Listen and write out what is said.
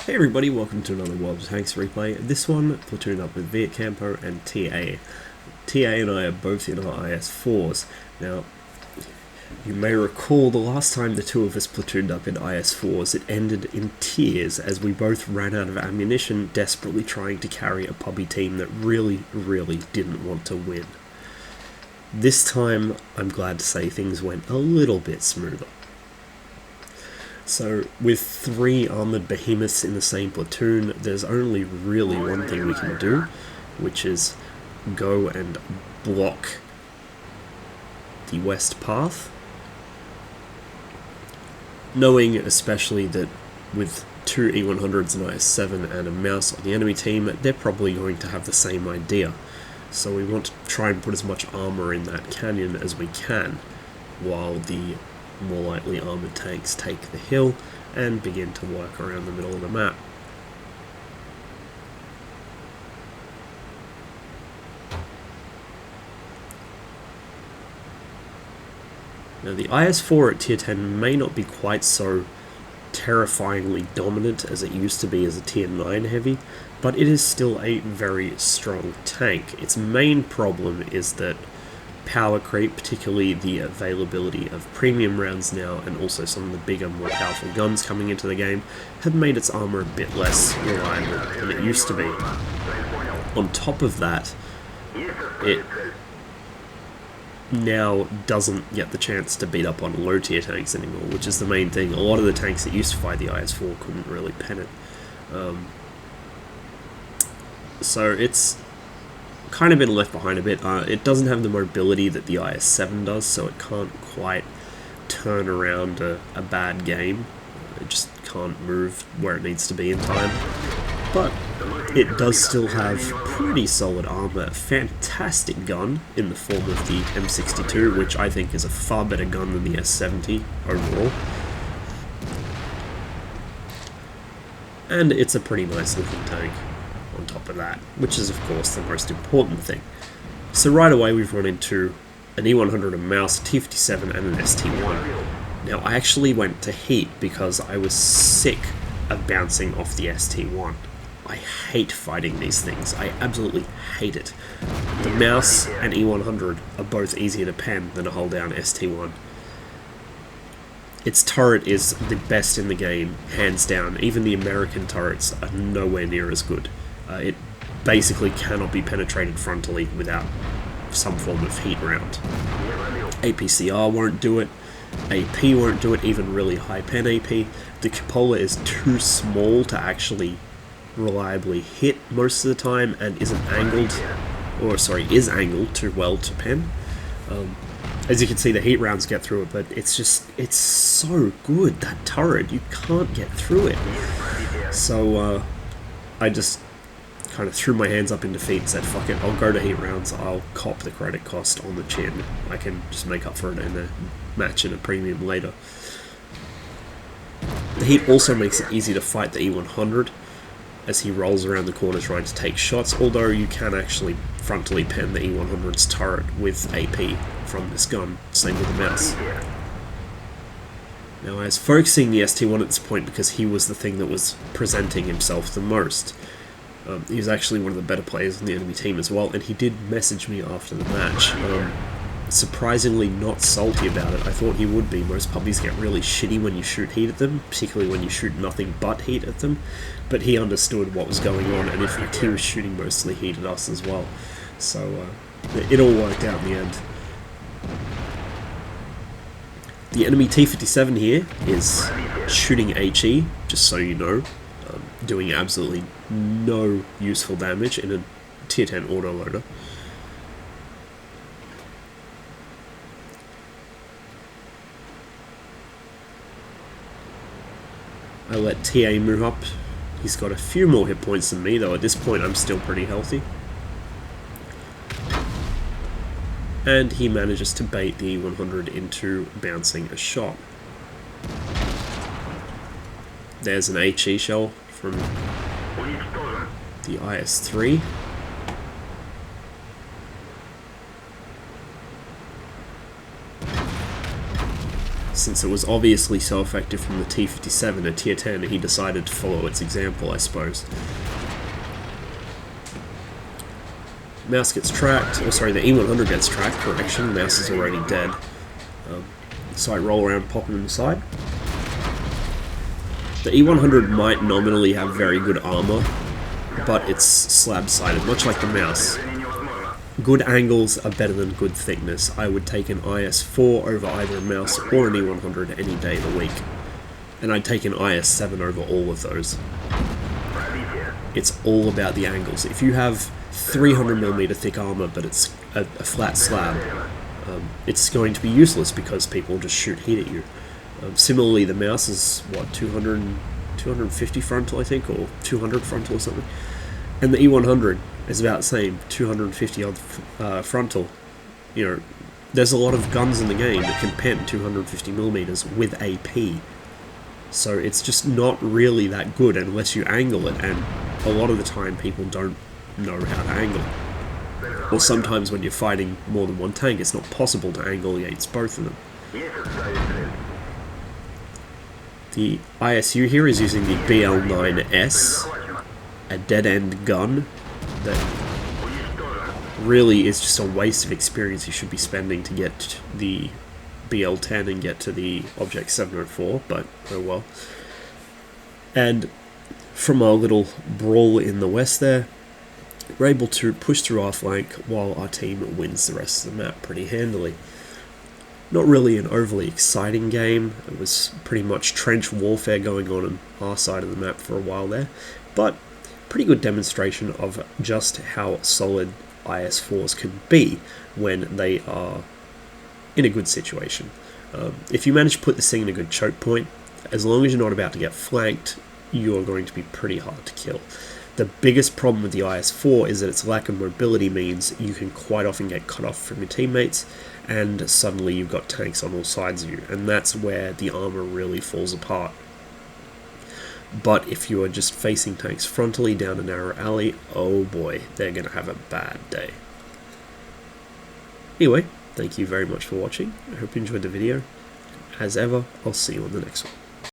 Hey everybody, welcome to another World of Tanks replay. This one platooned up with Viet Campo and TA. TA and I are both in our IS-4s. Now, you may recall the last time the two of us platooned up in IS-4s, it ended in tears as we both ran out of ammunition, desperately trying to carry a pubby team that really didn't want to win. This time, I'm glad to say things went a little bit smoother. So, with 3 armoured behemoths in the same platoon, there's only really one thing we can do, which is go and block the west path, knowing especially that with 2 E100s, an IS-7 and a mouse on the enemy team, they're probably going to have the same idea. So we want to try and put as much armour in that canyon as we can, while the more lightly armoured tanks take the hill and begin to work around the middle of the map. Now the IS-4 at tier 10 may not be quite so terrifyingly dominant as it used to be as a tier 9 heavy, but it is still a very strong tank. Its main problem is that power creep, particularly the availability of premium rounds now, and also some of the bigger, more powerful guns coming into the game, have made its armour a bit less reliable than it used to be. On top of that, it now doesn't get the chance to beat up on low tier tanks anymore, which is the main thing. A lot of the tanks that used to fight the IS-4 couldn't really pen it. So it's kind of been left behind a bit. It doesn't have the mobility that the IS-7 does, so it can't quite turn around a bad game. It just can't move where it needs to be in time. But it does still have pretty solid armour, a fantastic gun in the form of the M62, which I think is a far better gun than the S70 overall. And it's a pretty nice looking tank on top of that, which is of course the most important thing. So right away we've run into an E100, a mouse, a T57 and an ST1. Now I actually went to heat because I was sick of bouncing off the ST1. I hate fighting these things, I absolutely hate it. The mouse and E100 are both easier to pen than a hold down ST1. Its turret is the best in the game, hands down. Even the American turrets are nowhere near as good. It basically cannot be penetrated frontally without some form of heat round. APCR won't do it, AP won't do it, even really high pen AP. The cupola is too small to actually reliably hit most of the time and is angled too well to pen. As you can see, the heat rounds get through it, but it's so good, that turret, you can't get through it. So I just kind of threw my hands up in defeat and said, fuck it, I'll go to heat rounds, I'll cop the credit cost on the chin. I can just make up for it in a match in a premium later. The heat also makes it easy to fight the E100 as he rolls around the corner trying to take shots, although you can actually frontally pen the E100's turret with AP from this gun, same with the mouse. Now I was focusing the ST1 at this point because he was the thing that was presenting himself the most. He was actually one of the better players on the enemy team as well, and he did message me after the match. Surprisingly not salty about it. I thought he would be. Most puppies get really shitty when you shoot heat at them, particularly when you shoot nothing but heat at them, but he understood what was going on, and in fact he was shooting mostly heat at us as well. So it all worked out in the end. The enemy T57 here is shooting HE, just so you know, doing absolutely no useful damage in a tier 10 autoloader. I let TA move up. He's got a few more hit points than me, though at this point I'm still pretty healthy. And he manages to bait the E100 into bouncing a shot. There's an HE shell from the IS-3. since it was obviously so effective from the T-57 at tier 10, he decided to follow its example, I suppose. Mouse gets tracked, oh sorry, the E100 gets tracked, correction, Mouse is already dead. So I roll around, pop him in the side. The E100 might nominally have very good armor, but it's slab-sided, much like the Mouse. Good angles are better than good thickness. I would take an IS-4 over either a Mouse or an E100 any day of the week. And I'd take an IS-7 over all of those. It's all about the angles. If you have 300mm thick armor, but it's a flat slab, it's going to be useless because people just shoot heat at you. Similarly, the Mouse is, what, 250 frontal, I think, or 200 frontal or something. And the E100 is about the same, 250 odd frontal. You know, there's a lot of guns in the game that can pen 250mm with AP. So it's just not really that good unless you angle it, and a lot of the time people don't know how to angle. Or sometimes when you're fighting more than one tank, it's not possible to angle against both of them. The ISU here is using the BL9S, a dead-end gun that really is just a waste of experience you should be spending to get the BL10 and get to the Object 704, but oh well. And from our little brawl in the west there, we're able to push through our flank while our team wins the rest of the map pretty handily. Not really an overly exciting game. It was pretty much trench warfare going on our side of the map for a while there, but pretty good demonstration of just how solid IS-4s can be when they are in a good situation. If you manage to put this thing in a good choke point, as long as you're not about to get flanked, you are going to be pretty hard to kill. The biggest problem with the IS-4 is that its lack of mobility means you can quite often get cut off from your teammates, and suddenly you've got tanks on all sides of you, and that's where the armor really falls apart. But if you are just facing tanks frontally down a narrow alley, oh boy, they're going to have a bad day. Anyway, thank you very much for watching. I hope you enjoyed the video. As ever, I'll see you on the next one.